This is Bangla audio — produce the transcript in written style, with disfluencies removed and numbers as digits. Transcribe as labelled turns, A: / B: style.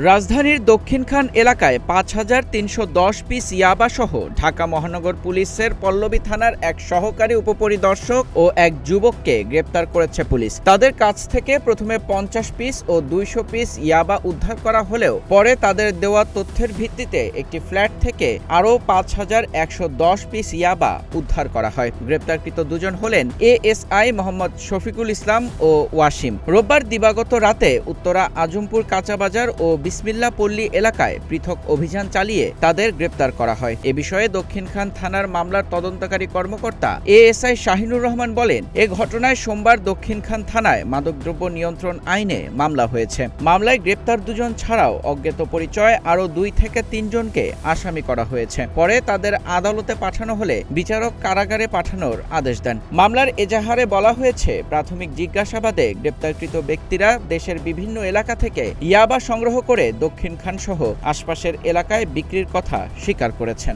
A: রাজধানীর দক্ষিণখান এলাকায় ৫,৩১০ পিস ইয়াবাসহ ঢাকা মহানগর পুলিশের পল্লবী থানার এক সহকারী উপপরিদর্শক ও এক যুবককে গ্রেপ্তার করেছে পুলিশ। তাদের কাছ থেকে প্রথমে ৫০ পিস ও ২০০ পিস ইয়াবা উদ্ধার করা হলেও পরে তাদের দেওয়া তথ্যের ভিত্তিতে একটি ফ্ল্যাট থেকে আরও ৫,১১০ পিস ইয়াবা উদ্ধার করা হয়। গ্রেপ্তারকৃত দুজন হলেন এএসআই মোহাম্মদ শফিকুল ইসলাম ও ওয়াসিম। রোববার দিবাগত রাতে উত্তরা আজমপুর কাঁচাবাজার ও বিসমিল্লাহ পল্লী এলাকায় পৃথক অভিযান চালিয়ে তাদের গ্রেপ্তার করা হয়। এ বিষয়ে দক্ষিণখান থানার মামলার তদন্তকারী কর্মকর্তা এএসআই শাহিনুর রহমান বলেন, এ ঘটনায় সোমবার দক্ষিণখান থানায় মাদকদ্রব্য নিয়ন্ত্রণ আইনে মামলা হয়েছে। মামলায় গ্রেপ্তার দুজন ছাড়াও অজ্ঞাত পরিচয় আরও ২ থেকে ৩ জনকে আসামি করা হয়েছে। পরে তাদের আদালতে পাঠানো হলে বিচারক কারাগারে পাঠানোর আদেশ দেন। মামলার এজাহারে বলা হয়েছে, প্রাথমিক জিজ্ঞাসাবাদে গ্রেপ্তারকৃত ব্যক্তিরা দেশের বিভিন্ন এলাকা থেকে ইয়াবা সংগ্রহ করে দক্ষিণখান সহ আশপাশের এলাকায় বিক্রির কথা স্বীকার করেছেন।